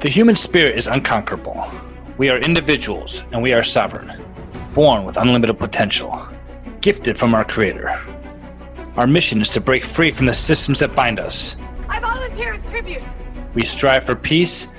The human spirit is unconquerable. We are individuals and we are sovereign, born with unlimited potential, gifted from our Creator. Our mission is to break free from the systems that bind us. I volunteer as tribute. We strive for peace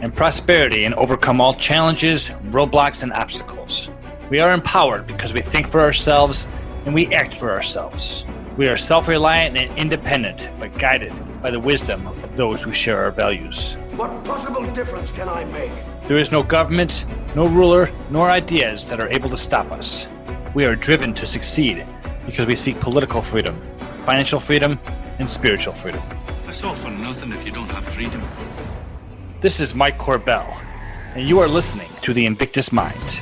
and prosperity and overcome all challenges, roadblocks, and obstacles. We are empowered because we think for ourselves and we act for ourselves. We are self-reliant and independent, but guided by the wisdom of those who share our values. What possible difference can I make? There is no government, no ruler, nor ideas that are able to stop us. We are driven to succeed because we seek political freedom, financial freedom, and spiritual freedom. It's all for nothing if you don't have freedom. This is Mike Corbell, and you are listening to The Invictus Mind.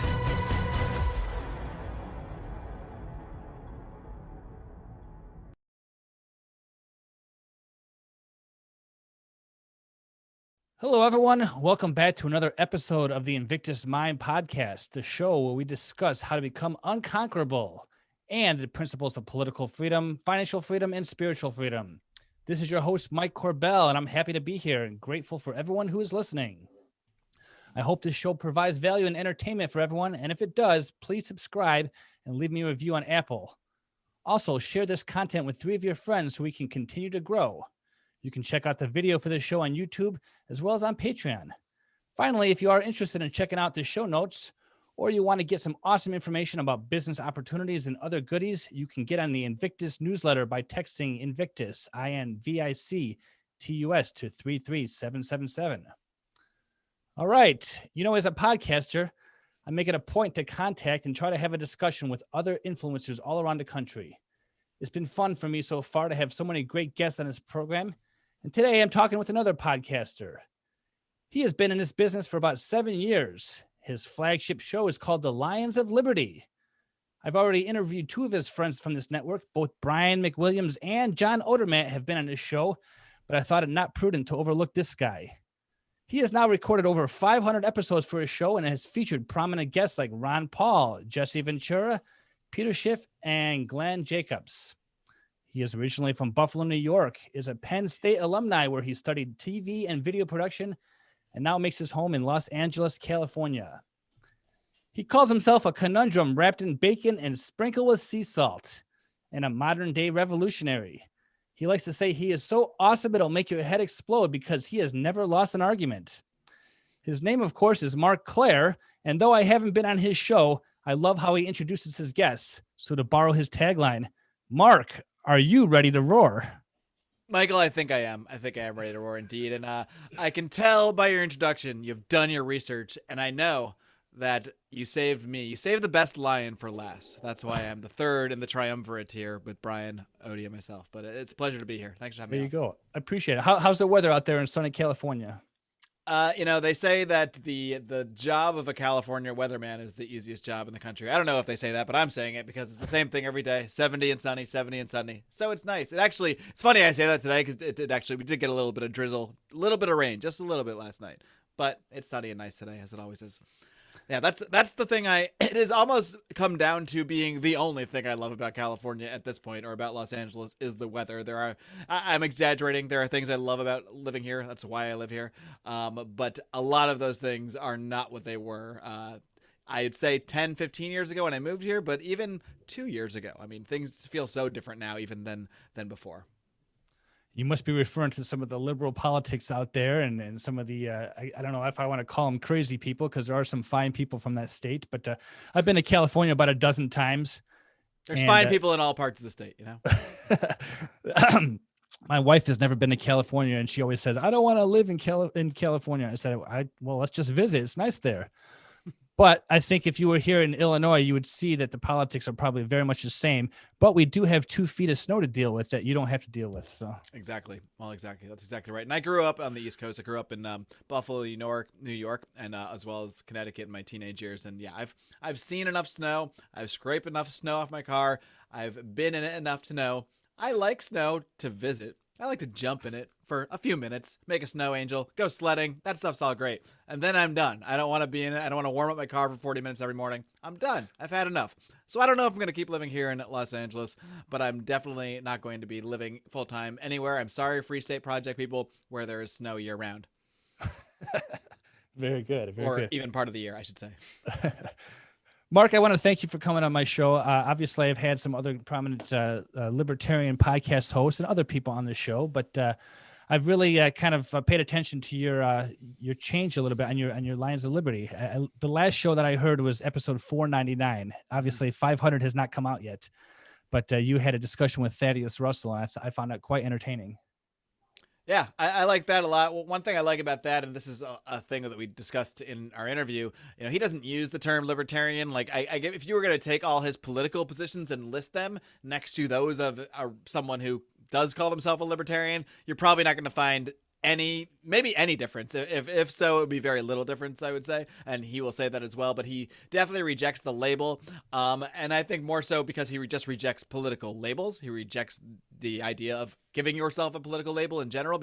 Hello, everyone. Welcome back to another episode of the Invictus Mind podcast, the show where we discuss how to become unconquerable and the principles of political freedom, financial freedom, and spiritual freedom. This is your host, Mike Corbell, and I'm happy to be here and grateful for everyone who is listening. I hope this show provides value and entertainment for everyone, and if it does, please subscribe and leave me a review on Apple. Also, share this content with 3 of your friends so we can continue to grow. You can check out the video for this show on YouTube as well as on Patreon. Finally, if you are interested in checking out the show notes or you want to get some awesome information about business opportunities and other goodies, you can get on the Invictus newsletter by texting Invictus, INVICTUS, to 33777. All right. As a podcaster, I make it a point to contact and try to have a discussion with other influencers all around the country. It's been fun for me so far to have so many great guests on this program. And today I'm talking with another podcaster. He has been in this business for about 7 years. His flagship show is called The Lions of Liberty. I've already interviewed 2 of his friends from this network. Both Brian McWilliams and John Odermatt have been on this show, but I thought it not prudent to overlook this guy. He has now recorded over 500 episodes for his show and has featured prominent guests like Ron Paul, Jesse Ventura, Peter Schiff, and Glenn Jacobs. He is originally from Buffalo, New York, is a Penn State alumni where he studied TV and video production, and now makes his home in Los Angeles, California. He calls himself a conundrum wrapped in bacon and sprinkled with sea salt, and a modern-day revolutionary. He likes to say he is so awesome it'll make your head explode because he has never lost an argument. His name, of course, is Marc Clair, and though I haven't been on his show, I love how he introduces his guests. So to borrow his tagline, Mark, are you ready to roar? Michael, I think I am. I think I am ready to roar indeed. And I can tell by your introduction, you've done your research. And I know that you saved me. You saved the best lion for last. That's why I'm the third in the triumvirate here with Brian, Odie, and myself. But it's a pleasure to be here. Thanks for having me. There you go. I appreciate it. How's the weather out there in sunny California? They say that the job of a California weatherman is the easiest job in the country. I don't know if they say that, but I'm saying it because it's the same thing every day. 70 and sunny, 70 and sunny. So it's nice. It's funny I say that today because we did get a little bit of drizzle, a little bit of rain, just a little bit last night. But it's sunny and nice today, as it always is. Yeah, that's the thing it has almost come down to being the only thing I love about California at this point, or about Los Angeles, is the weather. I'm exaggerating. There are things I love about living here. That's why I live here. But a lot of those things are not what they were. I'd say 10, 15 years ago when I moved here, but even 2 years ago. I mean, things feel so different now even than before. You must be referring to some of the liberal politics out there and some of the, I don't know if I want to call them crazy people, because there are some fine people from that state. But I've been to California about a dozen times. There's fine people in all parts of the state, My wife has never been to California, and she always says, I don't want to live in California. I said, well, let's just visit. It's nice there. But I think if you were here in Illinois, you would see that the politics are probably very much the same. But we do have 2 feet of snow to deal with that you don't have to deal with. So exactly. Well, exactly. That's exactly right. And I grew up on the East Coast. I grew up in Buffalo, New York, and as well as Connecticut in my teenage years. And yeah, I've seen enough snow. I've scraped enough snow off my car. I've been in it enough to know I like snow to visit. I like to jump in it for a few minutes, make a snow angel, go sledding. That stuff's all great. And then I'm done. I don't want to be in it. I don't want to warm up my car for 40 minutes every morning. I'm done. I've had enough. So I don't know if I'm going to keep living here in Los Angeles, but I'm definitely not going to be living full time anywhere. I'm sorry, Free State Project people, where there is snow year round. Very good. Very or good. even part of the year, I should say. Mark, I want to thank you for coming on my show. Obviously, I've had some other prominent libertarian podcast hosts and other people on the show, but I've really kind of paid attention to your change a little bit on your Lions of Liberty. The last show that I heard was episode 499. Obviously, 500 has not come out yet, but you had a discussion with Thaddeus Russell, and I found that quite entertaining. Yeah, I like that a lot. Well, one thing I like about that, and this is a thing that we discussed in our interview, he doesn't use the term libertarian. Like, I get if you were going to take all his political positions and list them next to those of someone who does call himself a libertarian, you're probably not going to find maybe any difference. If so, it would be very little difference, I would say, and he will say that as well. But he definitely rejects the label, and I think more so because he just rejects political labels. He rejects the idea of giving yourself a political label in general,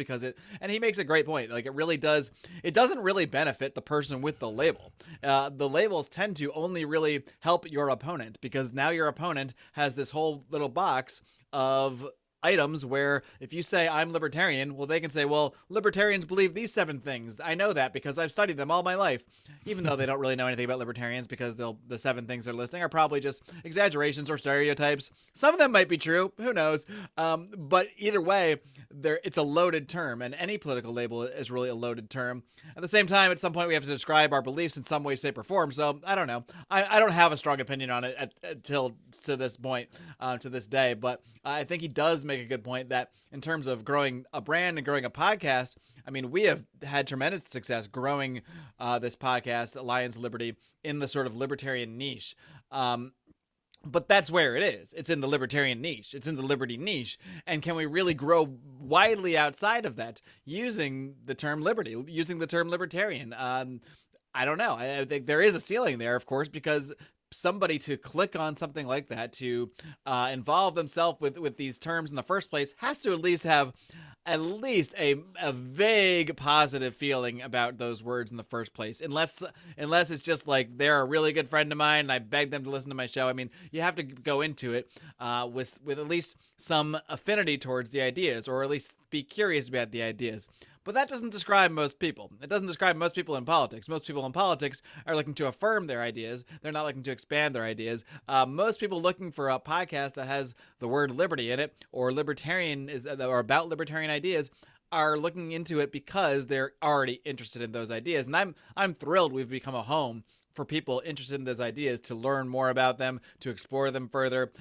and he makes a great point. Like, it doesn't really benefit the person with the label. The labels tend to only really help your opponent, because now your opponent has this whole little box of items where if you say I'm libertarian, well, they can say, well, libertarians believe these 7 things. I know that because I've studied them all my life, even though they don't really know anything about libertarians, because the 7 things they're listing are probably just exaggerations or stereotypes. Some of them might be true, who knows? But either way, it's a loaded term, and any political label is really a loaded term. At the same time, at some point, we have to describe our beliefs in some way, shape, or form. So I don't know. I don't have a strong opinion on it until to this point, to this day. But I think he does make a good point that in terms of growing a brand and growing a podcast, I mean, we have had tremendous success growing this podcast, Lions Liberty, in the sort of libertarian niche. But that's where it is. It's in the libertarian niche. It's in the liberty niche. And can we really grow widely outside of that using the term liberty, using the term libertarian? I don't know. I think there is a ceiling there, of course, because somebody to click on something like that, to involve themselves with these terms in the first place, has to at least have a vague positive feeling about those words in the first place, unless it's just like they're a really good friend of mine and I beg them to listen to my show. I mean, you have to go into it with at least some affinity towards the ideas, or at least be curious about the ideas. But that doesn't describe most people. It doesn't describe most people in politics. Most people in politics are looking to affirm their ideas. They're not looking to expand their ideas. Most people looking for a podcast that has the word liberty in it, or or about libertarian ideas, are looking into it because they're already interested in those ideas. And I'm thrilled we've become a home for people interested in those ideas to learn more about them, to explore them further.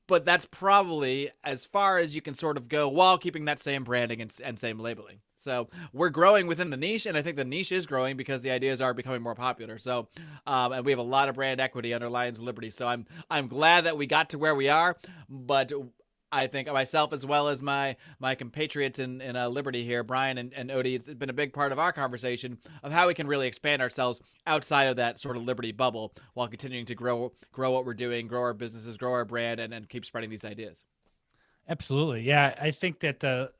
But that's probably as far as you can sort of go while keeping that same branding and same labeling. So we're growing within the niche, and I think the niche is growing because the ideas are becoming more popular. So, and we have a lot of brand equity under Lions Liberty. So I'm glad that we got to where we are, but I think myself, as well as my compatriots in Liberty here, Brian and Odie, it's been a big part of our conversation of how we can really expand ourselves outside of that sort of Liberty bubble while continuing to grow what we're doing, grow our businesses, grow our brand, and keep spreading these ideas. Absolutely. Yeah, I think that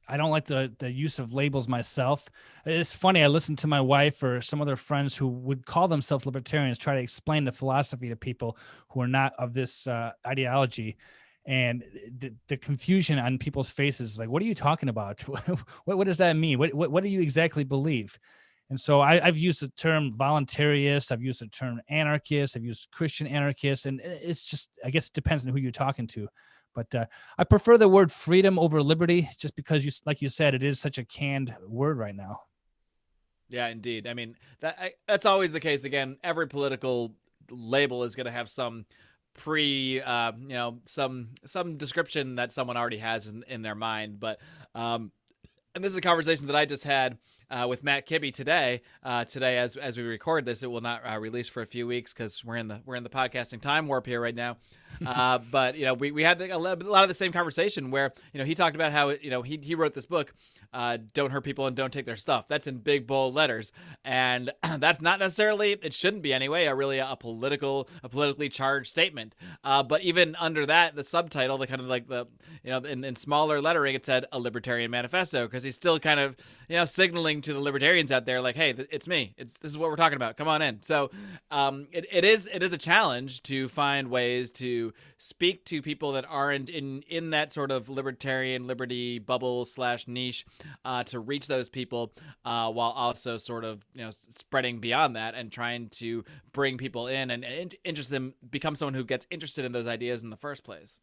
I don't like the use of labels myself. It's funny. I listened to my wife or some other friends who would call themselves libertarians try to explain the philosophy to people who are not of this ideology. And the confusion on people's faces, like, what are you talking about? What does that mean? What do you exactly believe? And so I've used the term voluntarist. I've used the term anarchist. I've used Christian anarchist. And it's just, I guess it depends on who you're talking to. But I prefer the word freedom over liberty, just because, like you said, it is such a canned word right now. Yeah, indeed. I mean, that's always the case. Again, every political label is going to have some some description that someone already has in their mind. But and this is a conversation that I just had with Matt Kibbe today. Today, as we record this, it will not release for a few weeks because we're in the podcasting time warp here right now. But we had a lot of the same conversation where he talked about how he wrote this book, Don't Hurt People and Don't Take Their Stuff. That's in big bold letters, and that's not necessarily, it shouldn't be anyway, a politically charged statement. But even under that, the subtitle, the kind of like the in smaller lettering, it said a libertarian manifesto, because he's still kind of signaling to the libertarians out there, like, hey, it's me. This is what we're talking about. Come on in. So it is a challenge to find ways to to speak to people that aren't in that sort of libertarian liberty bubble / niche, to reach those people, while also sort of spreading beyond that and trying to bring people in and interest them, become someone who gets interested in those ideas in the first place.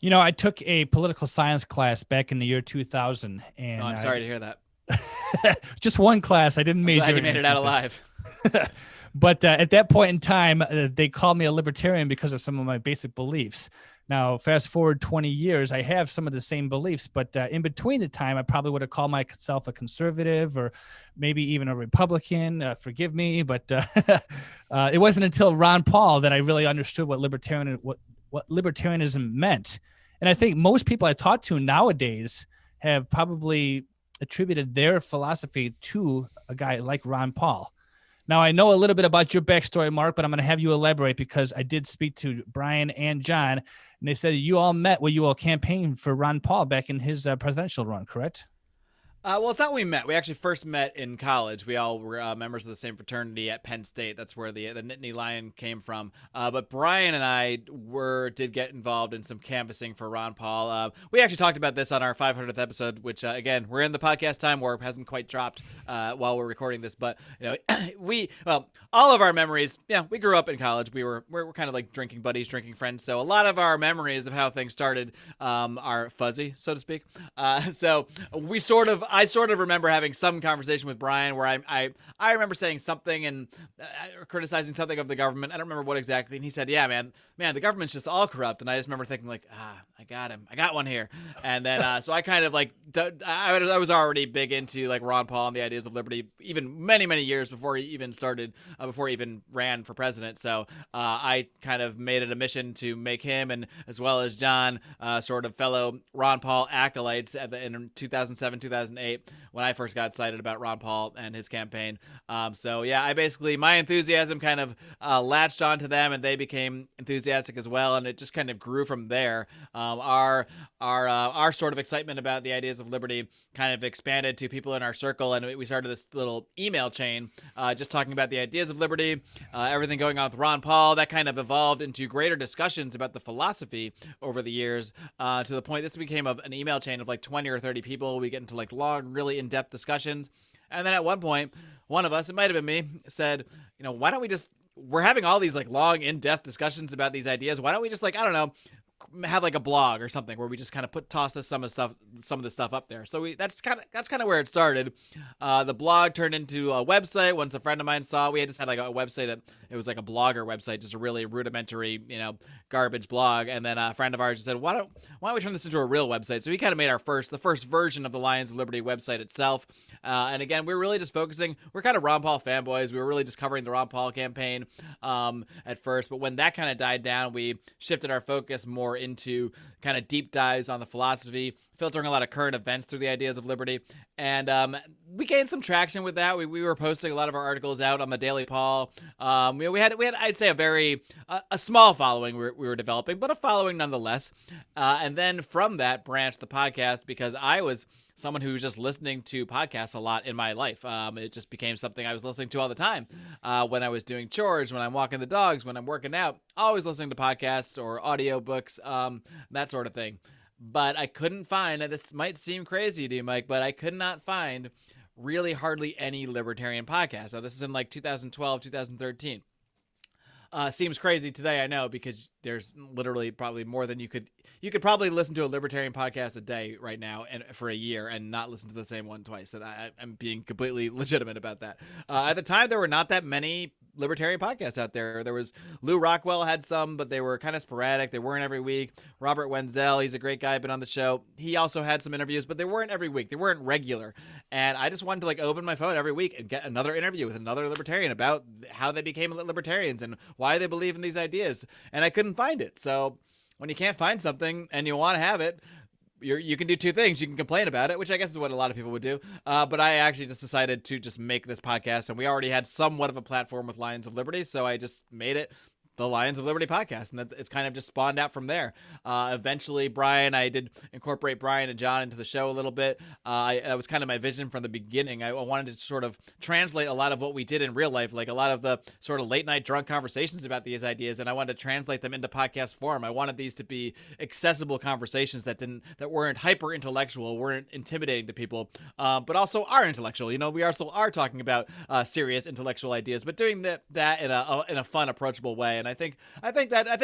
I took a political science class back in the year 2000, and I'm sorry to hear that. just one class. I didn't major. Glad you in made it anything. out alive. But at that point in time, they called me a libertarian because of some of my basic beliefs. Now, fast forward 20 years, I have some of the same beliefs, but in between the time, I probably would have called myself a conservative or maybe even a Republican. Forgive me, but it wasn't until Ron Paul that I really understood what libertarianism meant. And I think most people I talk to nowadays have probably attributed their philosophy to a guy like Ron Paul. Now, I know a little bit about your backstory, Mark, but I'm going to have you elaborate because I did speak to Brian and John, and they said you all met when you all campaigned for Ron Paul back in his presidential run, correct? Well, it's not when we met. We actually first met in college. We all were members of the same fraternity at Penn State. That's where the Nittany Lion came from. But Brian and I did get involved in some canvassing for Ron Paul. We actually talked about this on our 500th episode, which again, we're in the podcast time warp, hasn't quite dropped while we're recording this. But all of our memories. Yeah, we grew up in college. We're kind of like drinking buddies, drinking friends. So a lot of our memories of how things started are fuzzy, so to speak. So I sort of remember having some conversation with Brian where I remember saying something and criticizing something of the government. I don't remember what exactly. And he said, yeah, man, the government's just all corrupt. And I just remember thinking like, I got him. I got one here. And then, so I kind of like, I was already big into like Ron Paul and the ideas of liberty, even many, many years before he even started, before he even ran for president. So I kind of made it a mission to make him, and as well as John, sort of fellow Ron Paul acolytes in 2007, 2008, when I first got excited about Ron Paul and his campaign. So yeah, my enthusiasm kind of latched onto them, and they became enthusiastic as well, and it just kind of grew from there. Our sort of excitement about the ideas of liberty kind of expanded to people in our circle, and we started this little email chain, just talking about the ideas of liberty, everything going on with Ron Paul. That kind of evolved into greater discussions about the philosophy over the years, to the point this became an email chain of like 20 or 30 people. We get into like long, really in-depth discussions. And then at one point, one of us, it might have been me, said, why don't we we're having all these like long, in-depth discussions about these ideas. Why don't we just like, I don't know, have like a blog or something where we just kind of toss some of the stuff up there. So that's kind of where it started. The blog turned into a website. Once a friend of mine saw, we just had like a website that it was like a blogger website, just a really rudimentary, garbage blog. And then a friend of ours just said, why don't we turn this into a real website? So we kind of made the first version of the Lions of Liberty website itself. And again, we're really just focusing. We're kind of Ron Paul fanboys. We were really just covering the Ron Paul campaign at first, but when that kind of died down, we shifted our focus more into kind of deep dives on the philosophy, filtering a lot of current events through the ideas of liberty. And we gained some traction with that. We were posting a lot of our articles out on the Daily Paul. We had I'd say a small following we were developing, but a following nonetheless. And then from that branched the podcast, because I was someone who was just listening to podcasts a lot in my life. It just became something I was listening to all the time. When I was doing chores, when I'm walking the dogs, when I'm working out, always listening to podcasts or audiobooks, that sort of thing. But I couldn't find, and this might seem crazy to you, Mike, but I could not find really hardly any libertarian podcasts. Now, this is in like 2012, 2013. Seems crazy today, I know, because there's literally probably more than you could probably listen to a libertarian podcast a day right now and for a year and not listen to the same one twice. And I'm being completely legitimate about that. At the time, there were not that many libertarian podcasts out there. There was Lou Rockwell had some, but they were kind of sporadic. They weren't every week. Robert Wenzel, he's a great guy, been on the show. He also had some interviews, but they weren't every week. They weren't regular. And I just wanted to like open my phone every week and get another interview with another libertarian about how they became libertarians and why they believe in these ideas. And I couldn't find it. So when you can't find something and you want to have it, you can do two things. You can complain about it, which I guess is what a lot of people would do. But I actually just decided to just make this podcast, and we already had somewhat of a platform with Lions of Liberty, so I just made it, the Lions of Liberty podcast, and it's kind of just spawned out from there. Eventually, I did incorporate Brian and John into the show a little bit. That was kind of my vision from the beginning. I wanted to sort of translate a lot of what we did in real life, like a lot of the sort of late night drunk conversations about these ideas, and I wanted to translate them into podcast form. I wanted these to be accessible conversations that weren't hyper intellectual, weren't intimidating to people, but also are intellectual. We also are talking about serious intellectual ideas, but doing that in a fun, approachable way. And I think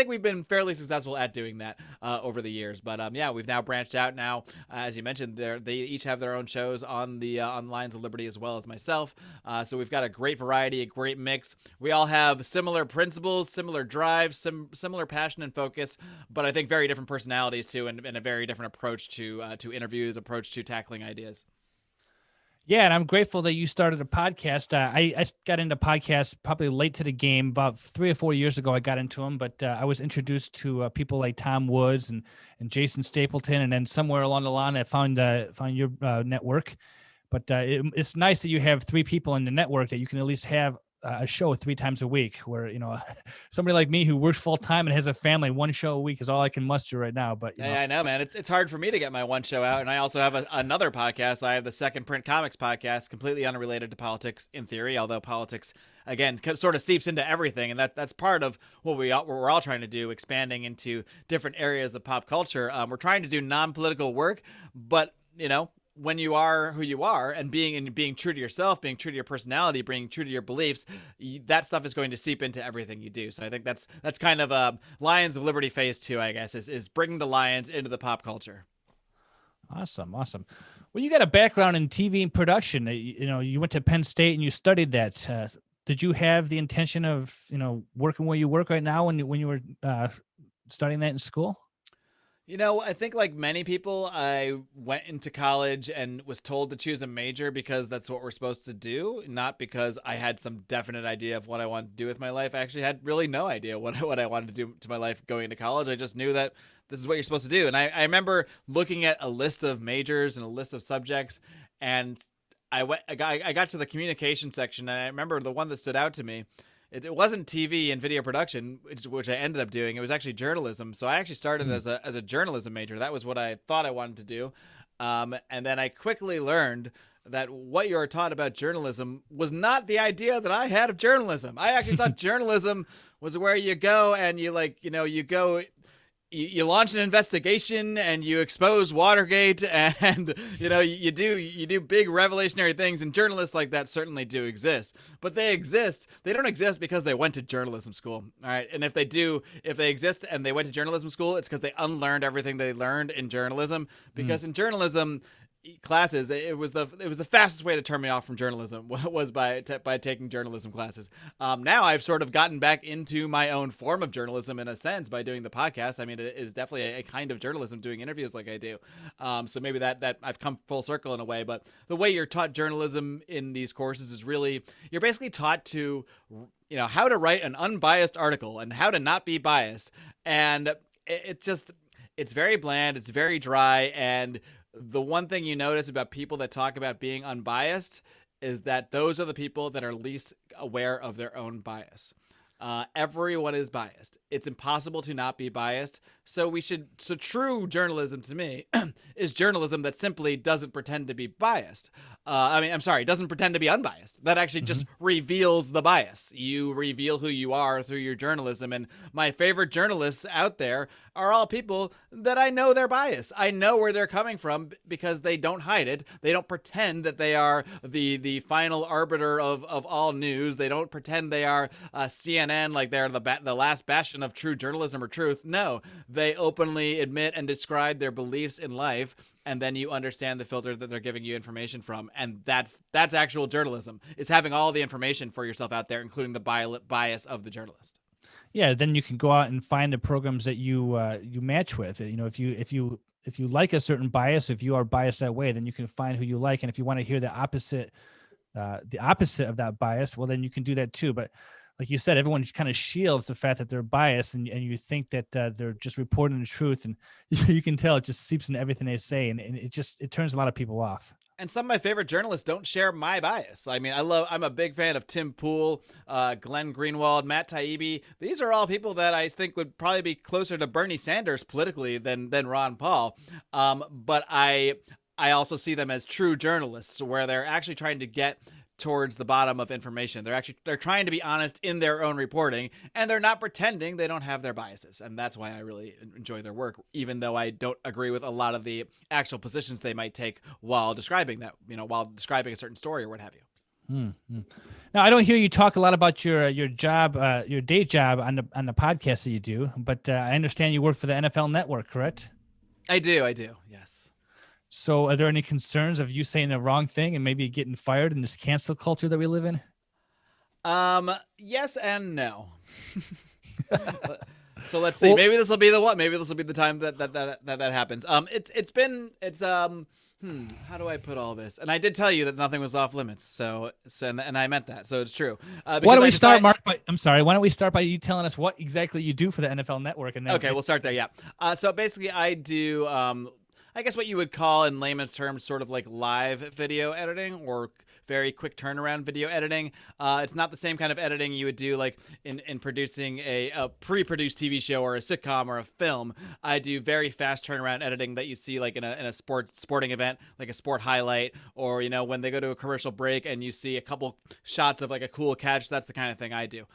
we've been fairly successful at doing that over the years. But yeah, we've now branched out. Now, as you mentioned, they each have their own shows on the on Lions of Liberty as well as myself. So we've got a great variety, a great mix. We all have similar principles, similar drives, similar passion and focus, but I think very different personalities too, and a very different approach to interviews, approach to tackling ideas. Yeah, and I'm grateful that you started a podcast. I got into podcasts probably late to the game. About 3 or 4 years ago, I got into them, but I was introduced to people like Tom Woods and Jason Stapleton, and then somewhere along the line, I found your network. But it's nice that you have 3 people in the network that you can at least have a show 3 times a week, where somebody like me who works full time and has a family, 1 show a week is all I can muster right now. But yeah, I know, man. It's hard for me to get my 1 show out, and I also have another podcast. I have the Second Print Comics podcast, completely unrelated to politics in theory, although politics again sort of seeps into everything, and that's part of what we're all trying to do, expanding into different areas of pop culture. We're trying to do non-political work, but when you are who you are and being true to yourself, being true to your personality, being true to your beliefs, that stuff is going to seep into everything you do. So I think that's kind of Lions of Liberty phase 2, I guess, is bringing the Lions into the pop culture. Awesome. Well, you got a background in TV and production. You went to Penn State and you studied that. Did you have the intention of working where you work right now when you were studying that in school? I think like many people, I went into college and was told to choose a major because that's what we're supposed to do, not because I had some definite idea of what I wanted to do with my life. I actually had really no idea what I wanted to do to my life going into college. I just knew that this is what you're supposed to do. And I remember looking at a list of majors and a list of subjects, and I got to the communication section, and I remember the one that stood out to me. It wasn't TV and video production, which I ended up doing. It was actually journalism. So I actually started as a journalism major. That was what I thought I wanted to do. And then I quickly learned that what you were taught about journalism was not the idea that I had of journalism. I actually thought journalism was where you go and you launch an investigation and you expose Watergate, and you do big revolutionary things, and journalists like that certainly do exist. But they don't exist because they went to journalism school. All right. And if they exist and they went to journalism school, it's because they unlearned everything they learned in journalism. Because in journalism classes, it was the fastest way to turn me off from journalism was by taking journalism classes. Now I've sort of gotten back into my own form of journalism in a sense by doing the podcast. I mean, it is definitely a kind of journalism, doing interviews like I do. So maybe that I've come full circle in a way. But the way you're taught journalism in these courses is really, you're basically taught to how to write an unbiased article and how to not be biased. And it's very bland, it's very dry, and the one thing you notice about people that talk about being unbiased is that those are the people that are least aware of their own bias. Everyone is biased. It's impossible to not be biased. So true journalism to me is journalism that simply doesn't pretend to be biased. Doesn't pretend to be unbiased. That actually just reveals the bias. You reveal who you are through your journalism. And my favorite journalists out there are all people that I know their bias. I know where they're coming from because they don't hide it. They don't pretend that they are the final arbiter of all news. They don't pretend they are CNN, like they're the last bastion of true journalism or truth. No, they openly admit and describe their beliefs in life, and then you understand the filter that they're giving you information from. And that's actual journalism, is having all the information for yourself out there, including the bias of the journalist. Yeah, then you can go out and find the programs that you match with. If you like a certain bias, if you are biased that way, then you can find who you like. And if you want to hear the opposite of that bias, well, then you can do that too. But like you said, everyone kind of shields the fact that they're biased, and you think that they're just reporting the truth, and you can tell it just seeps into everything they say, and it turns a lot of people off. And some of my favorite journalists don't share my bias. I mean, I'm a big fan of Tim Pool, Glenn Greenwald, Matt Taibbi. These are all people that I think would probably be closer to Bernie Sanders politically than Ron Paul. But I also see them as true journalists, where they're actually trying to get towards the bottom of information. They're trying to be honest in their own reporting, and they're not pretending they don't have their biases. And that's why I really enjoy their work, even though I don't agree with a lot of the actual positions they might take while describing that, while describing a certain story or what have you. Mm-hmm. Now, I don't hear you talk a lot about your job, your day job on the podcast that you do, but I understand you work for the NFL Network, correct? I do, yes. So are there any concerns of you saying the wrong thing and maybe getting fired in this cancel culture that we live in? Yes and no. So let's see. Well, maybe this will be the one. Maybe this will be the time that happens. How do I put all this? And I did tell you that nothing was off limits. So and I meant that. So it's true. Why don't we start, Mark? I'm sorry. Why don't we start by you telling us what exactly you do for the NFL Network? And then okay, we'll start there. Yeah. So basically, I do I guess what you would call in layman's terms sort of like live video editing or very quick turnaround video editing. It's not the same kind of editing you would do like in producing a pre-produced TV show or a sitcom or a film. I do very fast turnaround editing that you see like in a sporting event, like a sport highlight, or when they go to a commercial break and you see a couple shots of like a cool catch. That's the kind of thing I do.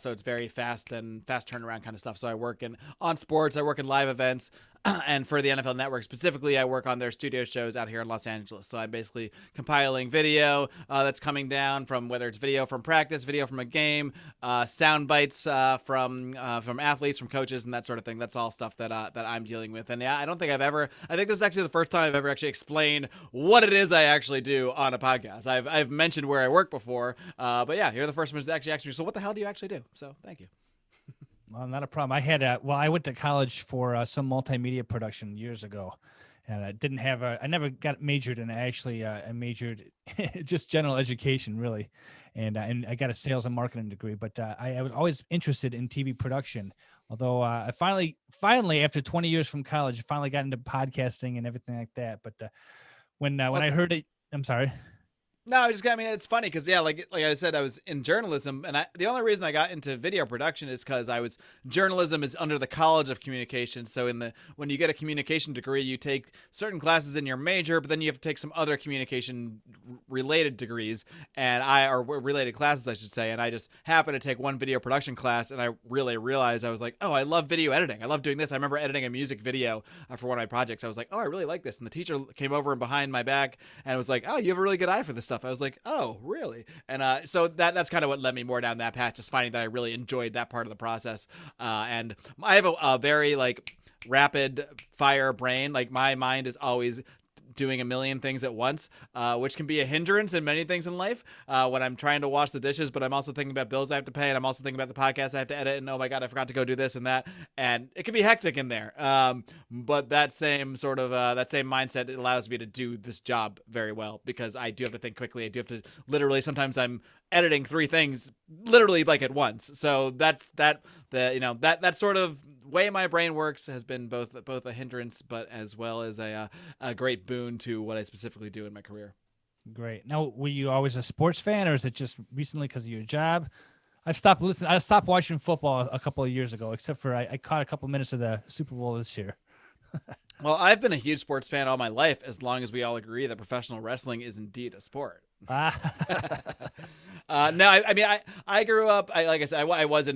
So it's very fast turnaround kind of stuff. So I work on sports, I work in live events. And for the NFL Network specifically, I work on their studio shows out here in Los Angeles. So I'm basically compiling video that's coming down from whether it's video from practice, video from a game, sound bites from athletes, from coaches, and that sort of thing. That's all stuff that I'm dealing with. And yeah, I think this is actually the first time I've ever actually explained what it is I actually do on a podcast. I've mentioned where I work before, but yeah, you're the first one to actually ask me, so what the hell do you actually do? So thank you. Well, not a problem. I went to college for some multimedia production years ago, and I never got majored in it. I majored just general education, really. And I got a sales and marketing degree, but I was always interested in TV production. Although I finally, after 20 years from college, finally got into podcasting and everything like that. But when I heard it, I'm sorry. No, it's funny because like I said, I was in journalism, and the only reason I got into video production is because journalism is under the College of Communication. So when you get a communication degree, you take certain classes in your major, but then you have to take some other communication related degrees or related classes, I should say. And I just happened to take one video production class, and I really realized I was like, oh, I love video editing. I love doing this. I remember editing a music video for one of my projects. I was like, oh, I really like this. And the teacher came over and behind my back and was like, oh, you have a really good eye for this stuff. I was like, oh, really? And so that's kind of what led me more down that path, just finding that I really enjoyed that part of the process. And I have a very like rapid fire brain. Like my mind is always doing a million things at once, which can be a hindrance in many things in life when I'm trying to wash the dishes, but I'm also thinking about bills I have to pay, and I'm also thinking about the podcast I have to edit, and oh my God, I forgot to go do this and that, and it can be hectic in there. But that same sort of that same mindset allows me to do this job very well, because I do have to think quickly. I do have to literally, sometimes I'm editing 3 things literally like at once. So that sort of way my brain works has been both a hindrance, but as well as a great boon to what I specifically do in my career. Great. Now, were you always a sports fan, or is it just recently because of your job? I stopped watching football a couple of years ago, except for I caught a couple minutes of the Super Bowl this year. Well, I've been a huge sports fan all my life, as long as we all agree that professional wrestling is indeed a sport. No, I mean, I grew up, like I said, I was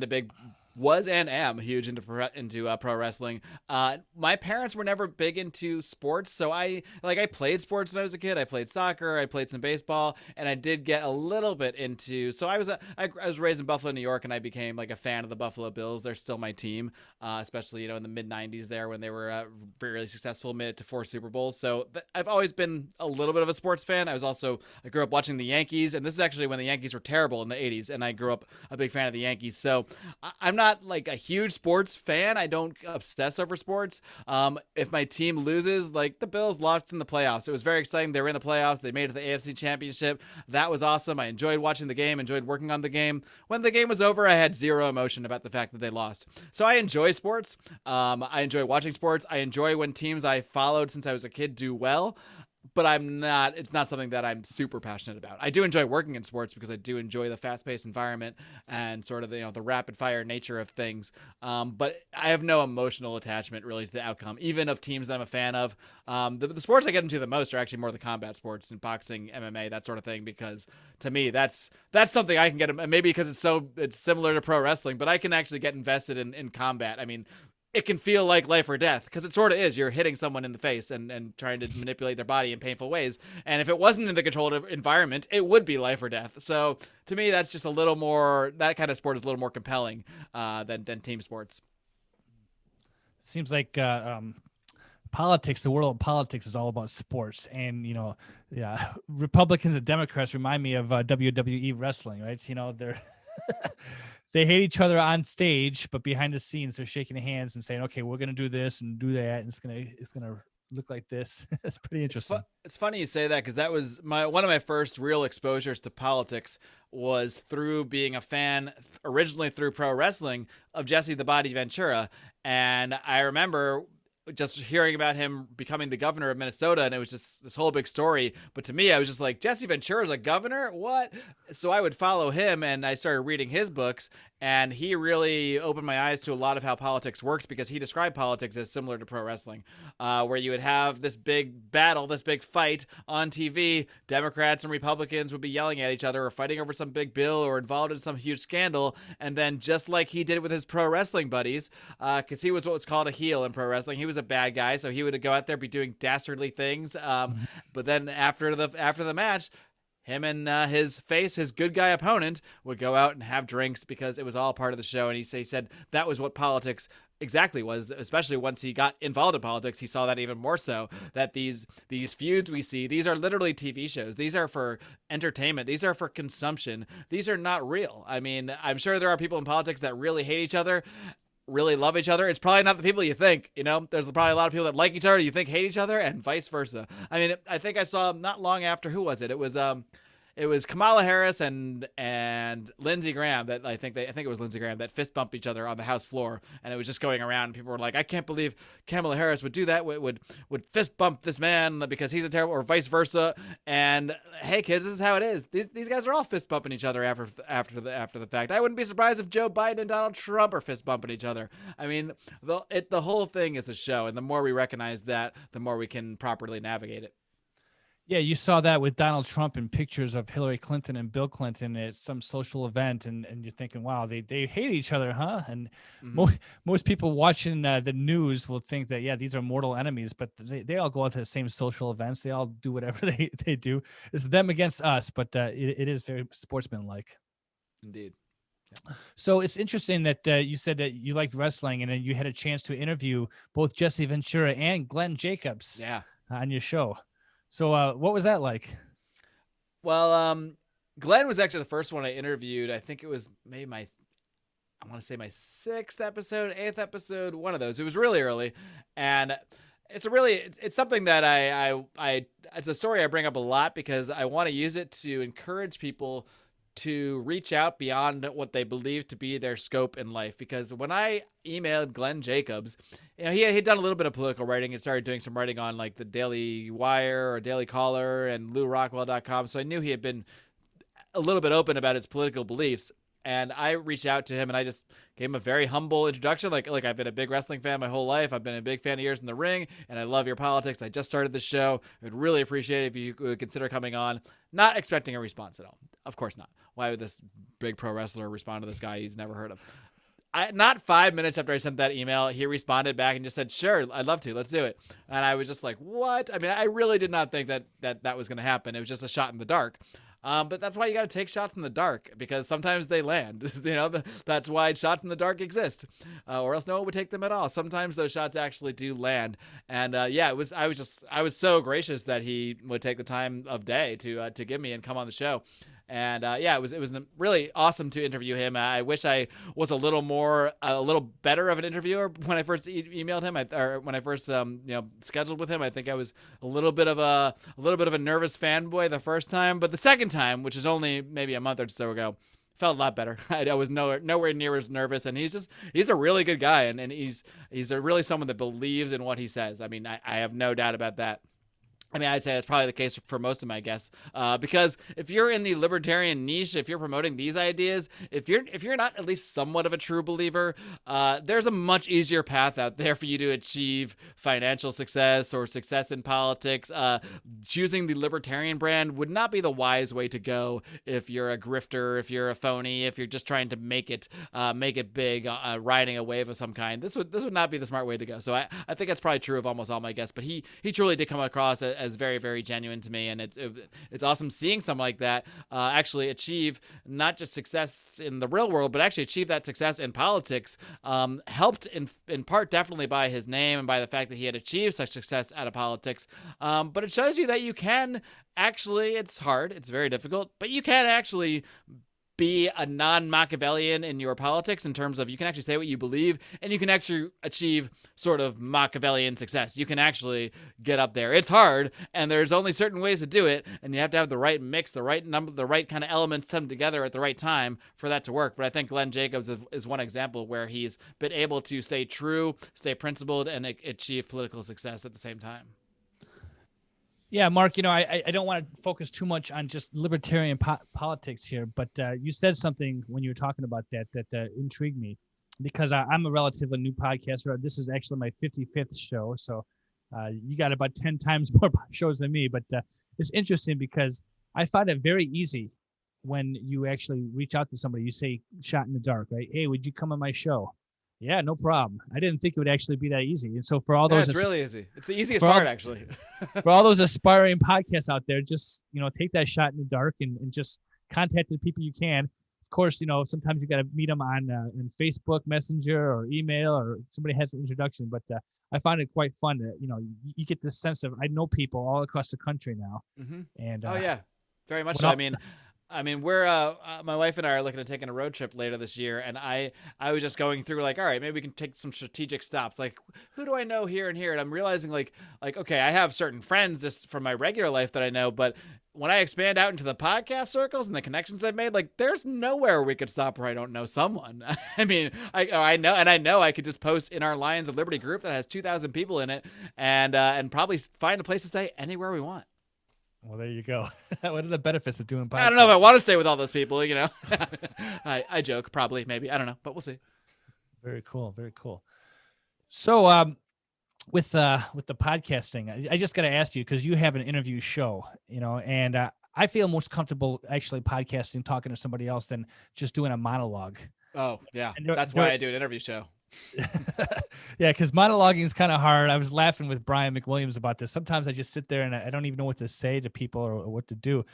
and am huge into pro wrestling. My parents were never big into sports, so I played sports when I was a kid. I played soccer, I played some baseball, and I did get a little bit into. So I was raised in Buffalo, New York, and I became like a fan of the Buffalo Bills. They're still my team, especially in the mid '90s there when they were really successful, made it to 4 Super Bowls. So I've always been a little bit of a sports fan. I grew up watching the Yankees, and this is actually when the Yankees were terrible in the '80s, and I grew up a big fan of the Yankees. So I'm not like a huge sports fan. I don't obsess over sports. If my team loses, like the Bills lost in the playoffs, it was very exciting. They were in the playoffs. They made it to the AFC Championship. That was awesome. I enjoyed watching the game, enjoyed working on the game. When the game was over, I had zero emotion about the fact that they lost. So I enjoy sports. I enjoy watching sports. I enjoy when teams I followed since I was a kid do well. but it's not something that I'm super passionate about. I do enjoy working in sports because I do enjoy the fast-paced environment and sort of the rapid-fire nature of things. But I have no emotional attachment really to the outcome, even of teams that I'm a fan of. The sports I get into the most are actually more the combat sports and boxing, MMA, that sort of thing, because to me, that's something I can get, maybe because it's similar to pro wrestling, but I can actually get invested in combat. I mean, it can feel like life or death because it sort of is. You're hitting someone in the face and trying to manipulate their body in painful ways. And if it wasn't in the controlled environment, it would be life or death. So to me, that's just a little more, that kind of sport is a little more compelling than team sports. Seems like politics, the world of politics is all about sports. And, yeah, Republicans and Democrats remind me of WWE wrestling, right? They're they hate each other on stage, but behind the scenes, they're shaking hands and saying, okay, we're going to do this and do that. And it's going to look like this. It's pretty interesting. It's funny you say that because that was one of my first real exposures to politics was through being a fan originally through pro wrestling of Jesse the Body Ventura. And I remember just hearing about him becoming the governor of Minnesota, and it was just this whole big story. But to me, I was just like, Jesse Ventura's a governor? What? So I would follow him, and I started reading his books, and he really opened my eyes to a lot of how politics works because he described politics as similar to pro wrestling, where you would have this big battle, this big fight on TV. Democrats and Republicans would be yelling at each other or fighting over some big bill or involved in some huge scandal. And then just like he did with his pro wrestling buddies, because he was what was called a heel in pro wrestling, he was a bad guy, so he would go out there be doing dastardly things. But then after the match, him and his good guy opponent would go out and have drinks because it was all part of the show. And he said that was what politics exactly was, especially once he got involved in politics. He saw that even more so, that these feuds we see, these are literally TV shows. These are for entertainment. These are for consumption. These are not real. I mean, I'm sure there are people in politics that really hate each other, really love each other. It's probably not the people you think. There's probably a lot of people that like each other you think hate each other, and vice versa. I mean, I think I saw not long after, who was it? It was Kamala Harris and Lindsey Graham that I think it was Lindsey Graham that fist bumped each other on the House floor, and it was just going around. And people were like, I can't believe Kamala Harris would do that, would fist bump this man because he's a terrible, or vice versa. And hey, kids, this is how it is. These guys are all fist bumping each other after the fact. I wouldn't be surprised if Joe Biden and Donald Trump are fist bumping each other. I mean, the whole thing is a show, and the more we recognize that, the more we can properly navigate it. Yeah, you saw that with Donald Trump and pictures of Hillary Clinton and Bill Clinton at some social event, and you're thinking, wow, they hate each other, huh? And most people watching the news will think that, yeah, these are mortal enemies, but they all go out to the same social events. They all do whatever they do. It's them against us, but it is very sportsmanlike. Indeed. Yeah. So it's interesting that you said that you liked wrestling, and then you had a chance to interview both Jesse Ventura and Glenn Jacobs on your show. So what was that like? Well, Glenn was actually the first one I interviewed. I think it was maybe I want to say my 6th episode, 8th episode, one of those. It was really early. And it's something that it's a story I bring up a lot because I want to use it to encourage people to reach out beyond what they believe to be their scope in life. Because when I emailed Glenn Jacobs, he'd done a little bit of political writing and started doing some writing on like the Daily Wire or Daily Caller and LouRockwell.com. So I knew he had been a little bit open about his political beliefs. And I reached out to him and I just gave him a very humble introduction. Like I've been a big wrestling fan my whole life. I've been a big fan of yours in the ring, and I love your politics. I just started the show. I would really appreciate it if you would consider coming on. Not expecting a response at all. Of course not. Why would this big pro wrestler respond to this guy he's never heard of? Not 5 minutes after I sent that email, he responded back and just said, sure, I'd love to. Let's do it. And I was just like, what? I mean, I really did not think that was going to happen. It was just a shot in the dark. But that's why you got to take shots in the dark, because sometimes they land. That's why shots in the dark exist, or else no one would take them at all. Sometimes those shots actually do land. And I was so gracious that he would take the time of day to give me and come on the show. And it was really awesome to interview him. I wish I was a little better of an interviewer when I first emailed him, or when I first scheduled with him. I think I was a little bit of a nervous fanboy the first time, but the second time, which is only maybe a month or so ago, felt a lot better. I was nowhere near as nervous, and he's a really good guy, and he's really someone that believes in what he says. I mean, I have no doubt about that. I mean, I'd say that's probably the case for most of my guests, because if you're in the libertarian niche, if you're promoting these ideas, if you're not at least somewhat of a true believer, there's a much easier path out there for you to achieve financial success or success in politics. Choosing the libertarian brand would not be the wise way to go if you're a grifter, if you're a phony, if you're just trying to make it big, riding a wave of some kind. This would not be the smart way to go. So I think that's probably true of almost all my guests. But he truly did come across as very, very genuine to me, and it's awesome seeing someone like that actually achieve not just success in the real world, but actually achieve that success in politics. Helped in part definitely by his name and by the fact that he had achieved such success out of politics. But it shows you that you can actually, it's hard, it's very difficult, but you can actually be a non-Machiavellian in your politics in terms of you can actually say what you believe, and you can actually achieve sort of Machiavellian success. You can actually get up there. It's hard, and there's only certain ways to do it, and you have to have the right mix, the right number, the right kind of elements come together at the right time for that to work. But I think Glenn Jacobs is one example where he's been able to stay true, stay principled, and achieve political success at the same time. Yeah, Mark, I don't want to focus too much on just libertarian politics here, but you said something when you were talking about that intrigued me, because I'm a relatively new podcaster. This is actually my 55th show, so you got about 10 times more shows than me, but it's interesting because I find it very easy when you actually reach out to somebody. You say shot in the dark, right? Hey, would you come on my show? Yeah, no problem. I didn't think it would actually be that easy. And so for all those, it's really easy. It's the easiest part, actually. For all those aspiring podcasts out there, just take that shot in the dark and just contact the people you can. Of course, sometimes you got to meet them on Facebook Messenger or email, or somebody has an introduction. But I find it quite fun that you get this sense of I know people all across the country now. Mm-hmm. And oh yeah, very much so. I mean, we're my wife and I are looking at taking a road trip later this year, and I was just going through like, all right, maybe we can take some strategic stops. Like, who do I know here and here? And I'm realizing like okay, I have certain friends just from my regular life that I know, but when I expand out into the podcast circles and the connections I've made, like there's nowhere we could stop where I don't know someone. I mean, I know I could just post in our Lions of Liberty group that has 2,000 people in it, and probably find a place to stay anywhere we want. Well, there you go. What are the benefits of doing podcasts? I don't know if I want to stay with all those people, I joke, probably, maybe. I don't know, but we'll see. Very cool. Very cool. So with the podcasting, I just got to ask you, because you have an interview show, and I feel most comfortable actually podcasting, talking to somebody else than just doing a monologue. Oh, yeah. That's why I do an interview show. Yeah, because monologuing is kind of hard. I was laughing with Brian McWilliams about this. Sometimes I just sit there and I don't even know what to say to people or what to do.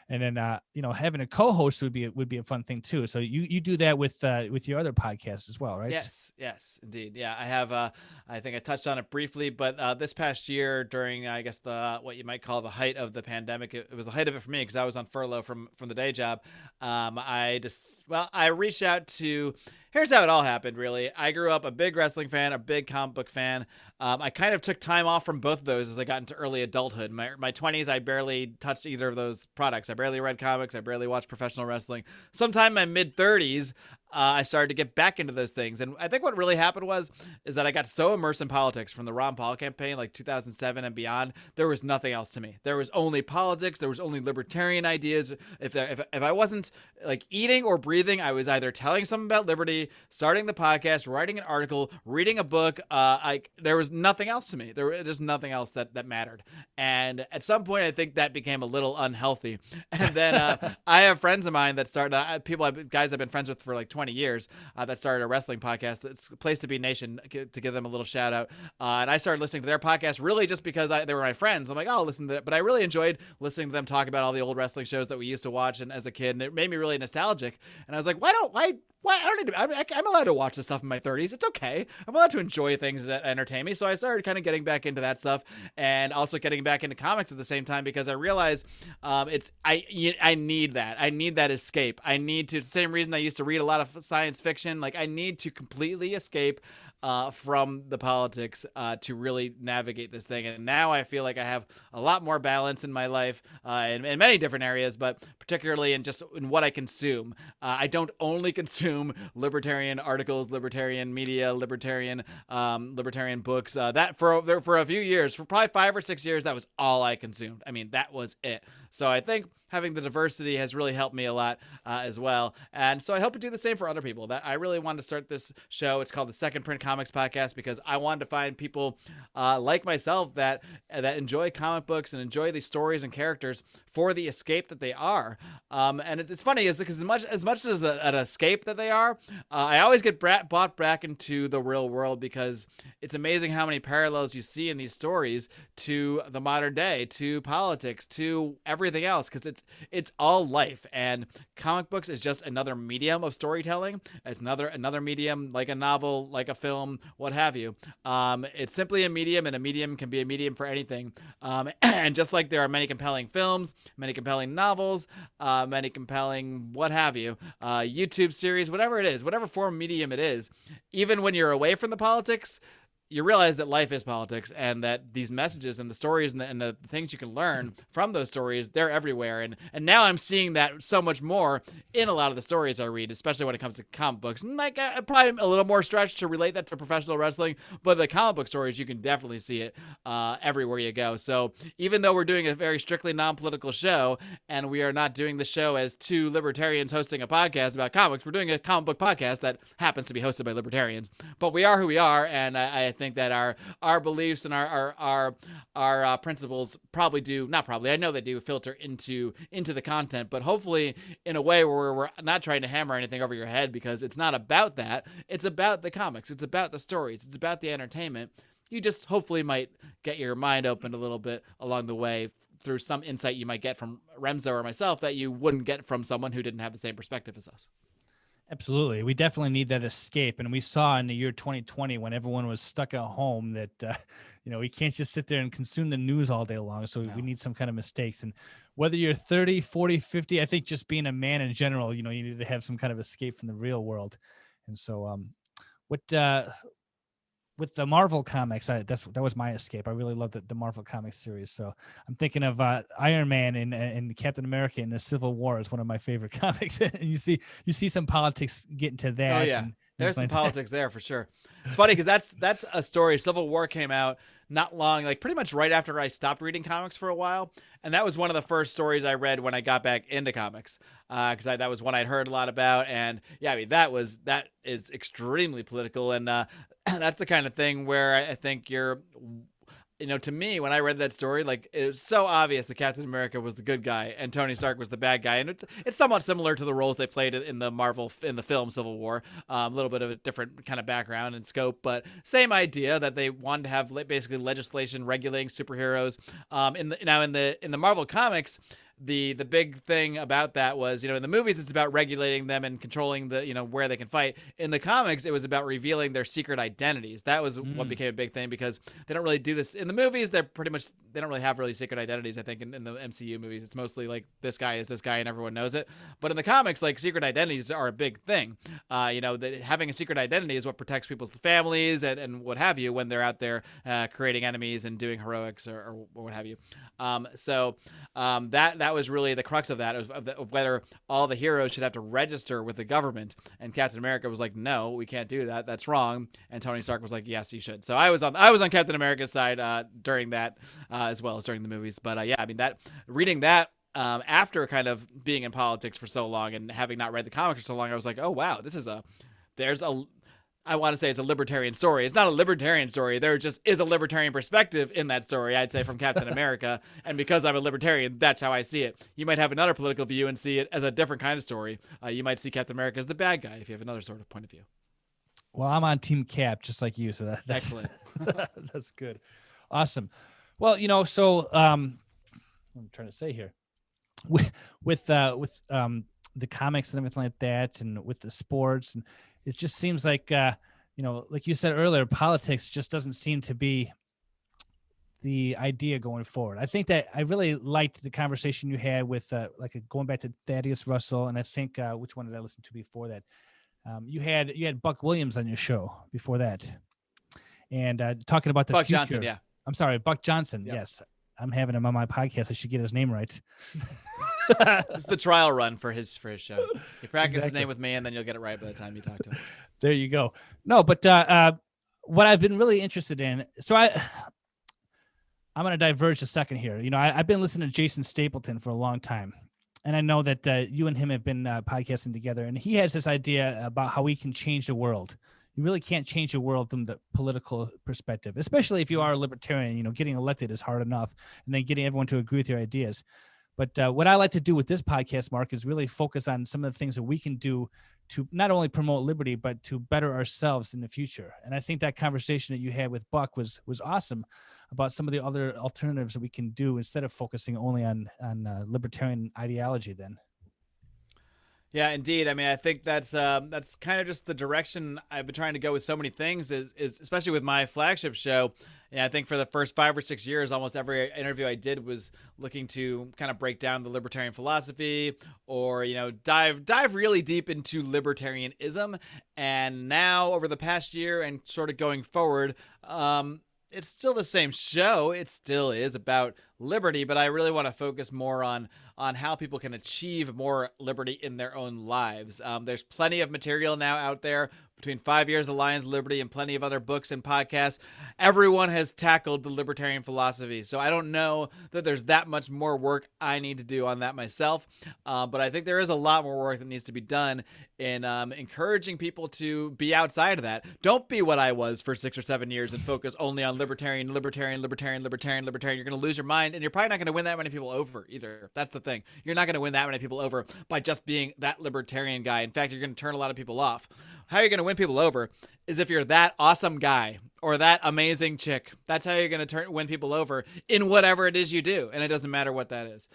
And then having a co-host would be a fun thing too. So you do that with your other podcast as well, right? Yes, indeed. Yeah, I have. I think I touched on it briefly, but this past year during I guess what you might call the height of the pandemic, it was the height of it for me because I was on furlough from the day job. I reached out to. Here's how it all happened, really. I grew up a big wrestling fan, a big comic book fan. I kind of took time off from both of those as I got into early adulthood. My 20s, I barely touched either of those products. I barely read comics. I barely watched professional wrestling. Sometime in my mid-30s, I started to get back into those things. And I think what really happened is that I got so immersed in politics from the Ron Paul campaign, like 2007 and beyond. There was nothing else to me. There was only politics. There was only libertarian ideas. If I wasn't like eating or breathing, I was either telling someone about liberty, starting the podcast, writing an article, reading a book. There was nothing else to me. There was just nothing else that mattered. And at some point, I think that became a little unhealthy. And then I have friends of mine that started, guys I've been friends with for like 20 years that started a wrestling podcast. It's Place to Be Nation, to give them a little shout out. And I started listening to their podcast really just because they were my friends. I'm like, I'll listen to it. But I really enjoyed listening to them talk about all the old wrestling shows that we used to watch and as a kid. And it made me really nostalgic. And I was like, why I don't need to, I'm allowed to watch this stuff in my 30s. It's okay. I'm allowed to enjoy things that entertain me. So I started kind of getting back into that stuff and also getting back into comics at the same time because I realized I need that. I need that escape. I need to, the same reason I used to read a lot of science fiction. Like I need to completely escape from the politics to really navigate this thing. And now I feel like I have a lot more balance in my life in many different areas, but particularly in just in what I consume. I don't only consume libertarian articles, libertarian media, libertarian books. That for a few years, for probably 5 or 6 years, that was all I consumed. I mean, that was it. So I think having the diversity has really helped me a lot as well. And so I hope to do the same for other people. That I really wanted to start this show. It's called the Second Print Comics Podcast because I wanted to find people like myself that enjoy comic books and enjoy these stories and characters for the escape that they are. And it's funny is because as much as an escape that they are, I always get brought back into the real world because it's amazing how many parallels you see in these stories to the modern day, to politics, to everything else, because it's all life. And comic books is just another medium of storytelling. It's another medium, like a novel, like a film, what have you. It's simply a medium, and a medium can be a medium for anything. And just like there are many compelling films, many compelling novels, many compelling what have you, YouTube series, whatever it is, whatever form medium it is, even when you're away from the politics, you realize that life is politics, and that these messages and the stories and the things you can learn from those stories, they're everywhere. And now I'm seeing that so much more in a lot of the stories I read, especially when it comes to comic books. And like probably a little more stretched to relate that to professional wrestling, but the comic book stories, you can definitely see it everywhere you go. So even though we're doing a very strictly non-political show, and we are not doing the show as two libertarians hosting a podcast about comics, we're doing a comic book podcast that happens to be hosted by libertarians. But we are who we are, and I think that our beliefs and our principles probably do, not probably, I know they do filter into the content, but hopefully in a way where we're not trying to hammer anything over your head, because it's not about that. It's about the comics. It's about the stories. It's about the entertainment. You just hopefully might get your mind opened a little bit along the way through some insight you might get from Remzo or myself that you wouldn't get from someone who didn't have the same perspective as us. Absolutely. We definitely need that escape. And we saw in the year 2020 when everyone was stuck at home that, we can't just sit there and consume the news all day long. So we need some kind of mistakes. And whether you're 30, 40, 50, I think just being a man in general, you need to have some kind of escape from the real world. And so with the Marvel comics, that was my escape. I really loved the Marvel comics series. So I'm thinking of Iron Man and Captain America in the Civil War is one of my favorite comics. And you see some politics get into that. Oh yeah, there's some politics there for sure. It's funny because that's a story. Civil War came out not long, like pretty much right after I stopped reading comics for a while, and that was one of the first stories I read when I got back into comics, because that was one I'd heard a lot about, and yeah, I mean that is extremely political, and that's the kind of thing where I think to me, when I read that story, like it was so obvious that Captain America was the good guy and Tony Stark was the bad guy, and it's somewhat similar to the roles they played in the film Civil War. A little bit of a different kind of background and scope, but same idea that they wanted to have basically legislation regulating superheroes. In the Marvel comics, the big thing about that was, in the movies, it's about regulating them and controlling the, where they can fight. In the comics, it was about revealing their secret identities. That was what became a big thing, because they don't really do this in the movies. They don't really have really secret identities. I think in the MCU movies, it's mostly like this guy is this guy and everyone knows it. But in the comics, like secret identities are a big thing. Having a secret identity is what protects people's families and what have you when they're out there creating enemies and doing heroics or what have you. That was really the crux of that, of whether all the heroes should have to register with the government. And Captain America was like, no, we can't do that. That's wrong. And Tony Stark was like, yes, you should. So I was on Captain America's side during that, as well as during the movies. But reading that after kind of being in politics for so long and having not read the comics for so long, I was like, oh wow, I want to say it's a libertarian story. It's not a libertarian story. There just is a libertarian perspective in that story, I'd say, from Captain America. And because I'm a libertarian, that's how I see it. You might have another political view and see it as a different kind of story. You might see Captain America as the bad guy if you have another sort of point of view. Well, I'm on Team Cap, just like you. So that's excellent. That's good. Awesome. Well, so what I'm trying to say here with the comics and everything like that, and with the sports, and it just seems like, like you said earlier, politics just doesn't seem to be the idea going forward. I think that I really liked the conversation you had with, going back to Thaddeus Russell, and I think which one did I listen to before that? You had Buck Williams on your show before that, and talking about the Buck future. Johnson, yeah. I'm sorry, Buck Johnson. Yep. Yes, I'm having him on my podcast. I should get his name right. It's the trial run for his show. You practice his Exactly. name with me, and then you'll get it right by the time you talk to him. There you go. No, but what I've been really interested in, so I'm going to diverge a second here. You know, I've been listening to Jason Stapleton for a long time, and I know that you and him have been podcasting together, and he has this idea about how we can change the world. You really can't change the world from the political perspective, especially if you are a libertarian. You know, getting elected is hard enough, and then getting everyone to agree with your ideas. But what I like to do with this podcast, Mark, is really focus on some of the things that we can do to not only promote liberty, but to better ourselves in the future. And I think that conversation that you had with Buck was awesome about some of the other alternatives that we can do instead of focusing only on libertarian ideology then. Yeah, indeed. I mean, I think that's kind of just the direction I've been trying to go with so many things. Is especially with my flagship show. Yeah, I think for the first 5 or 6 years, almost every interview I did was looking to kind of break down the libertarian philosophy, or dive really deep into libertarianism. And now, over the past year and sort of going forward, it's still the same show. It still is about liberty, but I really want to focus more on how people can achieve more liberty in their own lives. There's plenty of material now out there between 5 Years of Lions Liberty and plenty of other books and podcasts. Everyone has tackled the libertarian philosophy, so I don't know that there's that much more work I need to do on that myself, but I think there is a lot more work that needs to be done in encouraging people to be outside of that. Don't be what I was for 6 or 7 years and focus only on libertarian. You're going to lose your mind, and you're probably not going to win that many people over either. That's the thing. You're not going to win that many people over by just being that libertarian guy. In fact, you're going to turn a lot of people off. How you're going to win people over is if you're that awesome guy or that amazing chick. That's how you're going to win people over in whatever it is you do. And it doesn't matter what that is.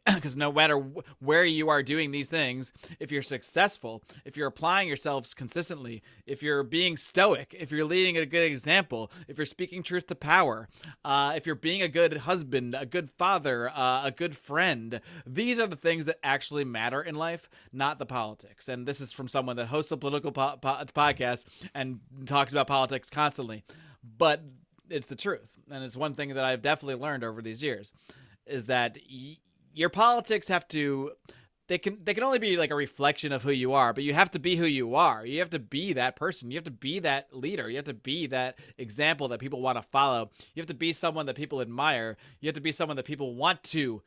Because no matter where you are doing these things, if you're successful, if you're applying yourselves consistently, if you're being stoic, if you're leading a good example, if you're speaking truth to power, if you're being a good husband, a good father, a good friend, these are the things that actually matter in life, not the politics. And this is from someone that hosts a political podcast and talks about politics constantly. But it's the truth. And it's one thing that I've definitely learned over these years is that your politics have to, they can only be like a reflection of who you are, but you have to be who you are. You have to be that person. You have to be that leader. You have to be that example that people want to follow. You have to be someone that people admire. You have to be someone that people want to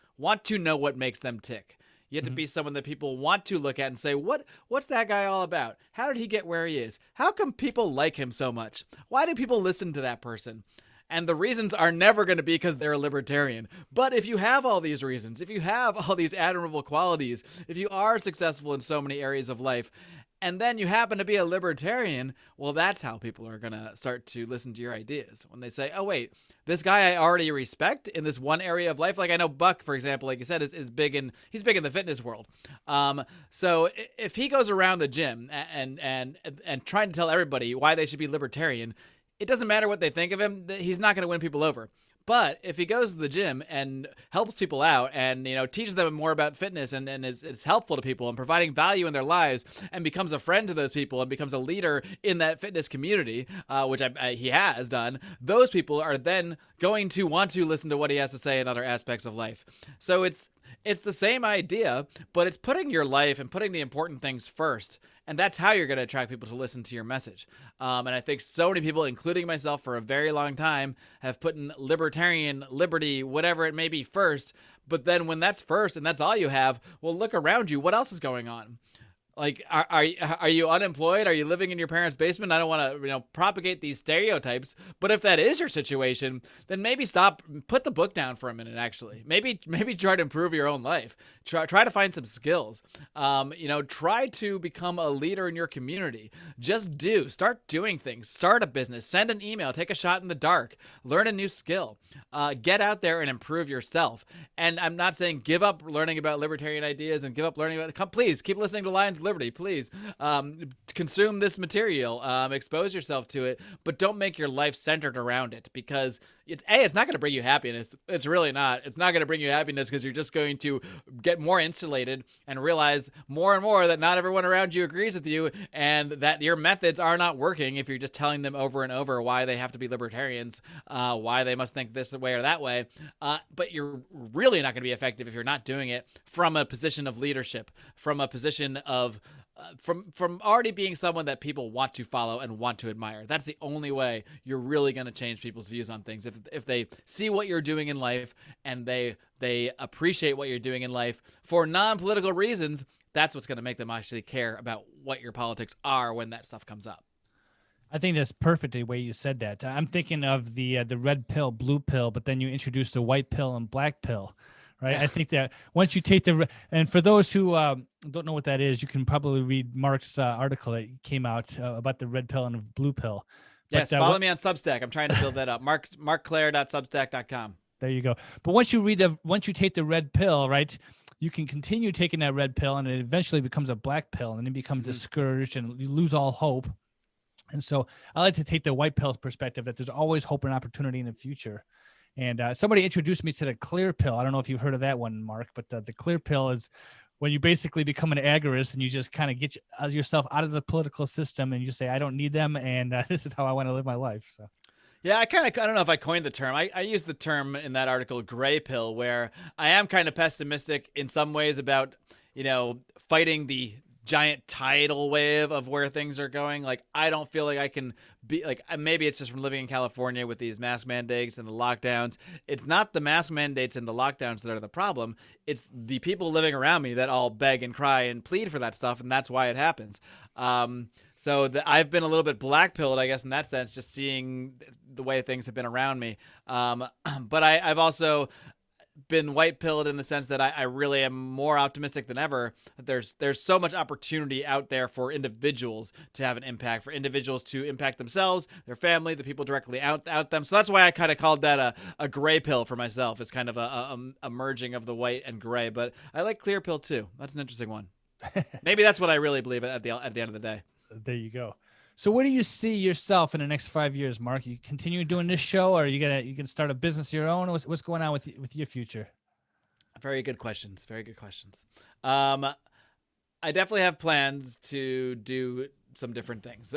know what makes them tick. You have to be someone that people want to look at and say, what's that guy all about? How did he get where he is? How come people like him so much? Why do people listen to that person? And the reasons are never going to be because they're a libertarian. But if you have all these reasons, if you have all these admirable qualities, if you are successful in so many areas of life, and then you happen to be a libertarian, well, that's how people are going to start to listen to your ideas. When they say, oh, wait, this guy I already respect in this one area of life. Like I know Buck, for example, like you said, is big in, he's big in the fitness world. So if he goes around the gym and trying to tell everybody why they should be libertarian, it doesn't matter what they think of him. He's not going to win people over. But if he goes to the gym and helps people out and, teaches them more about fitness and is helpful to people and providing value in their lives and becomes a friend to those people and becomes a leader in that fitness community, which he has done, those people are then going to want to listen to what he has to say in other aspects of life. So it's the same idea, but it's putting your life and putting the important things first. And that's how you're going to attract people to listen to your message. And I think so many people, including myself for a very long time, have put in libertarian, liberty, whatever it may be first. But then when that's first and that's all you have, well, look around you. What else is going on? Like, are you unemployed? Are you living in your parents' basement? I don't want to, propagate these stereotypes. But if that is your situation, then maybe put the book down for a minute. Actually, maybe try to improve your own life. Try to find some skills. Try to become a leader in your community. Start doing things. Start a business. Send an email. Take a shot in the dark. Learn a new skill. Get out there and improve yourself. And I'm not saying give up learning about libertarian ideas and give up learning about. Please keep listening to Lions liberty, please. Consume this material, expose yourself to it, but don't make your life centered around it, because it's not going to bring you happiness. It's really not. It's not going to bring you happiness, because you're just going to get more insulated and realize more and more that not everyone around you agrees with you, and that your methods are not working if you're just telling them over and over why they have to be libertarians, why they must think this way or that way. But you're really not going to be effective if you're not doing it from a position of leadership, from a position of from already being someone that people want to follow and want to admire. That's the only way you're really going to change people's views on things. If they see what you're doing in life and they appreciate what you're doing in life for non-political reasons, that's what's going to make them actually care about what your politics are when that stuff comes up. I think that's perfect the way you said that. I'm thinking of the red pill, blue pill, but then you introduce the white pill and black pill, right? Yeah. I think that once you take and for those who don't know what that is, you can probably read Mark's article that came out about the red pill and the blue pill. Yes, follow me on Substack. I'm trying to build that up. markclair.substack.com. There you go. But once you take the red pill, right, you can continue taking that red pill, and it eventually becomes a black pill, and you become discouraged and you lose all hope. And so I like to take the white pill perspective that there's always hope and opportunity in the future. And somebody introduced me to the clear pill. I don't know if you've heard of that one, Mark, but the clear pill is when you basically become an agorist and you just kind of get yourself out of the political system and you say, I don't need them, and this is how I want to live my life. So. Yeah, I don't know if I coined the term. I used the term in that article, gray pill, where I am kind of pessimistic in some ways about, fighting the giant tidal wave of where things are going. Like, I don't feel like I can be like, maybe it's just from living in California with these mask mandates and the lockdowns. It's not the mask mandates and the lockdowns that are the problem. It's the people living around me that all beg and cry and plead for that stuff. And that's why it happens. So I've been a little bit black-pilled, I guess, in that sense, just seeing the way things have been around me. But I've also been white-pilled in the sense that I really am more optimistic than ever. There's so much opportunity out there for individuals to have an impact, for individuals to impact themselves, their family, the people directly out them. So that's why I kind of called that a gray pill for myself. It's kind of a merging of the white and gray. But I like clear pill too. That's an interesting one. Maybe that's what I really believe at the end of the day. There you go. So where do you see yourself in the next 5 years, Mark? You continue doing this show, or you can start a business of your own? What's going on with your future? Very good questions. Very good questions. I definitely have plans to do some different things.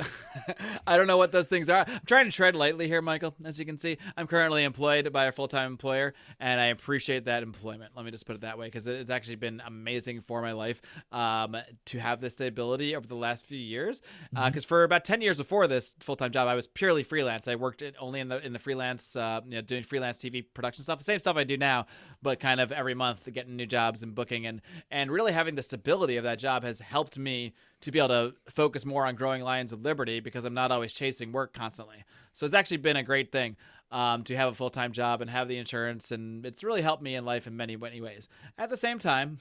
I don't know what those things are. I'm trying to tread lightly here, Michael. As you can see, I'm currently employed by a full-time employer, and I appreciate that employment. Let me just put it that way, because it's actually been amazing for my life to have this stability over the last few years. Because for about 10 years before this full-time job, I was purely freelance. I worked only in the freelance, doing freelance TV production stuff, the same stuff I do now, but kind of every month getting new jobs and booking, and really having the stability of that job has helped me to be able to focus more on growing Lions of Liberty, because I'm not always chasing work constantly. So it's actually been a great thing to have a full-time job and have the insurance, and it's really helped me in life in many, many ways. At the same time,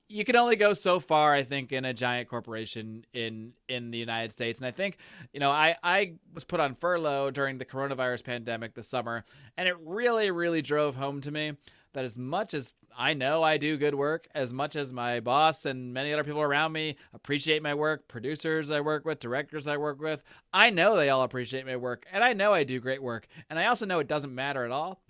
you can only go so far, I think, in a giant corporation in the United States. And I think, I was put on furlough during the coronavirus pandemic this summer, and it really, really drove home to me that as much as I know I do good work, as much as my boss and many other people around me appreciate my work, producers I work with, directors I work with, I know they all appreciate my work, and I know I do great work. And I also know it doesn't matter at all.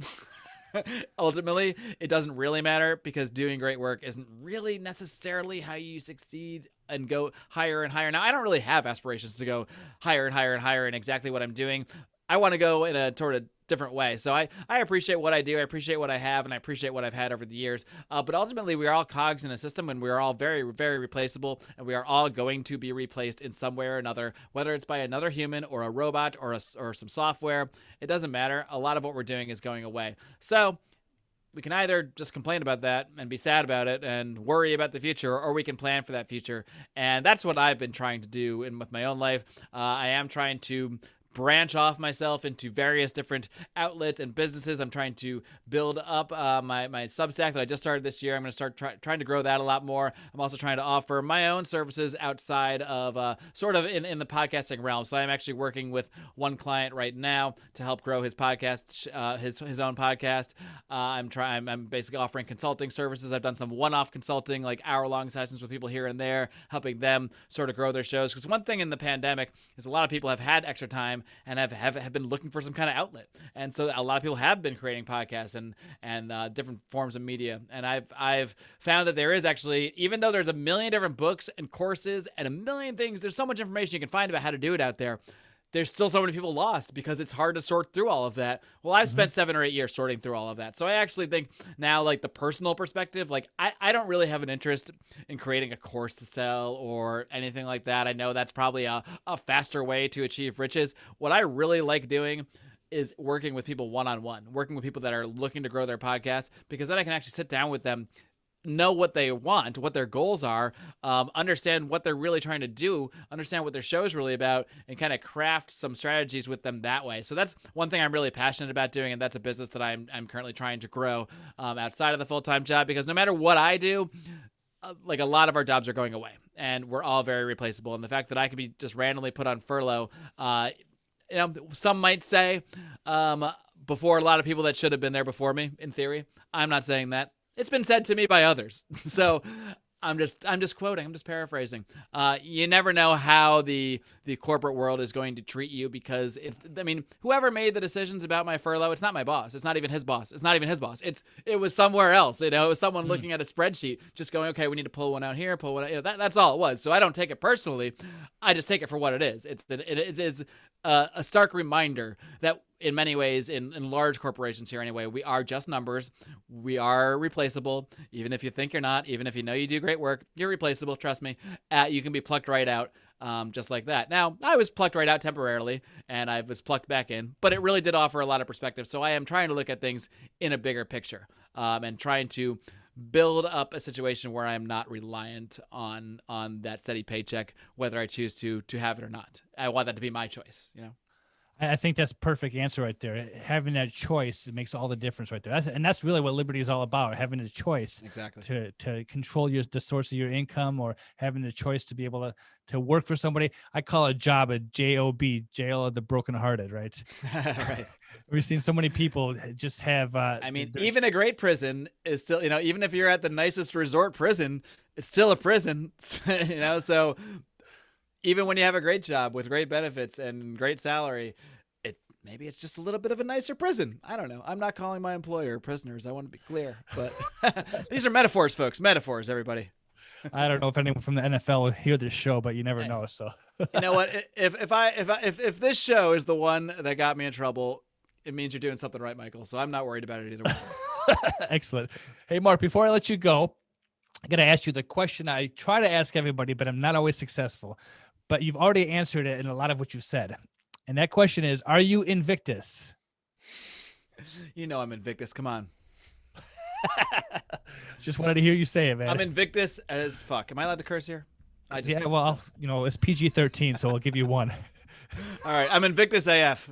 Ultimately, it doesn't really matter, because doing great work isn't really necessarily how you succeed and go higher and higher. Now, I don't really have aspirations to go higher and higher and higher in exactly what I'm doing. I want to go in a sort of different way. So I appreciate what I do. I appreciate what I have, and I appreciate what I've had over the years. But ultimately, we are all cogs in a system, and we are all very, very replaceable, and we are all going to be replaced in some way or another, whether it's by another human or a robot or some software. It doesn't matter. A lot of what we're doing is going away. So we can either just complain about that and be sad about it and worry about the future, or we can plan for that future. And that's what I've been trying to do with my own life. I am trying to branch off myself into various different outlets and businesses. I'm trying to build up my Substack that I just started this year. I'm going to start trying to grow that a lot more. I'm also trying to offer my own services outside of sort of in the podcasting realm. So I'm actually working with one client right now to help grow his podcast, his own podcast. I'm basically offering consulting services. I've done some one-off consulting, like hour-long sessions with people here and there, helping them sort of grow their shows. Because one thing in the pandemic is a lot of people have had extra time and have been looking for some kind of outlet. And so a lot of people have been creating podcasts and different forms of media. And I've found that there is actually, even though there's a million different books and courses and a million things, there's so much information you can find about how to do it out there. There's still so many people lost because it's hard to sort through all of that. Well, I've spent 7 or 8 years sorting through all of that. So I actually think now, like the personal perspective, like I don't really have an interest in creating a course to sell or anything like that. I know that's probably a faster way to achieve riches. What I really like doing is working with people one-on-one, working with people that are looking to grow their podcast, because then I can actually sit down with them, know what they want, what their goals are, understand what they're really trying to do, understand what their show is really about, and kind of craft some strategies with them that way. So that's one thing I'm really passionate about doing, and that's a business that I'm currently trying to grow outside of the full-time job, because no matter what I do, like a lot of our jobs are going away, and we're all very replaceable. And the fact that I could be just randomly put on furlough, some might say, before a lot of people that should have been there before me, in theory. I'm not saying that. It's been said to me by others. So I'm just quoting. I'm just paraphrasing. You never know how the corporate world is going to treat you, because whoever made the decisions about my furlough, it's not my boss. It's not even his boss. It's not even his boss. It was somewhere else. It was someone looking at a spreadsheet, just going, okay, we need to pull one out here, pull one out. That's all it was. So I don't take it personally. I just take it for what it is. It is a stark reminder that in many ways, in large corporations here anyway, we are just numbers. We are replaceable. Even if you think you're not, even if you know you do great work, you're replaceable. Trust me. You can be plucked right out, just like that. Now, I was plucked right out temporarily, and I was plucked back in, but it really did offer a lot of perspective. So I am trying to look at things in a bigger picture, and trying to build up a situation where I'm not reliant on that steady paycheck, whether I choose to have it or not. I want that to be my choice, I think that's a perfect answer right there. Having that choice, it makes all the difference right there. That's really what liberty is all about, having a choice. Exactly. To control the source of your income, or having the choice to be able to work for somebody. I call a job a JOB, jail of the brokenhearted, right? Right. We've seen so many people just have. Even a great prison is still, even if you're at the nicest resort prison, it's still a prison, so even when you have a great job with great benefits and great salary, maybe it's just a little bit of a nicer prison. I don't know. I'm not calling my employer prisoners. I want to be clear, but these are metaphors, folks. Metaphors, everybody. I don't know if anyone from the NFL will hear this show, but you never know. So you know what? If this show is the one that got me in trouble, it means you're doing something right, Michael. So I'm not worried about it either way. Excellent. Hey, Mark, before I let you go, I got to ask you the question I try to ask everybody, but I'm not always successful. But you've already answered it in a lot of what you said. And that question is, are you Invictus? I'm Invictus. Come on. Just wanted to hear you say it, man. I'm Invictus as fuck. Am I allowed to curse here? It's PG-13, so I'll give you one. All right. I'm Invictus AF.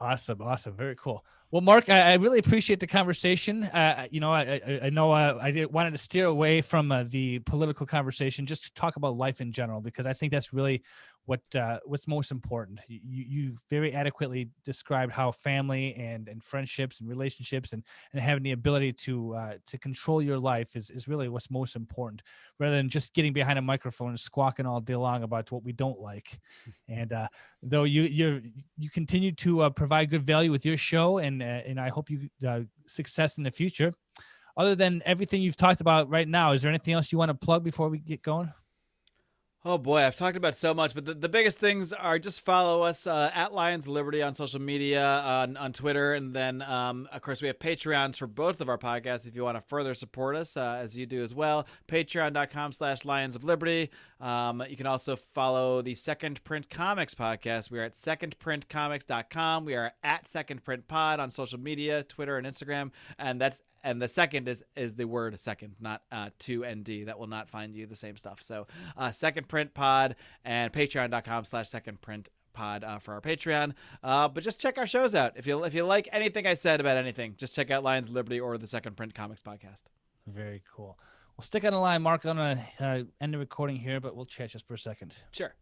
Awesome. Very cool. Well, Mark, I really appreciate the conversation. I know I wanted to steer away from the political conversation, just to talk about life in general, because I think that's really what's most important. You very adequately described how family and friendships and relationships and having the ability to control your life is really what's most important, rather than just getting behind a microphone and squawking all day long about what we don't like. And though you continue to provide good value with your show, and I hope you success in the future. Other than everything you've talked about right now, is there anything else you want to plug before we get going? Oh boy, I've talked about so much, but the biggest things are just follow us at Lions Liberty on social media, on Twitter, and then of course we have Patreons for both of our podcasts if you want to further support us, as you do as well. Patreon.com/Lions of Liberty. You can also follow the Second Print Comics podcast. We are at secondprintcomics.com. We are at Second Print Pod on social media, Twitter and Instagram, and the second is the word second, not 2ND. That will not find you the same stuff. So Second Print Pod and patreon.com/Second Print pod for our Patreon. But just check our shows out. If you like anything I said about anything, just check out Lions of Liberty or the Second Print Comics podcast. Very cool. Well, stick on the line, Mark. I'm going to end the recording here, but we'll chat just for a second. Sure.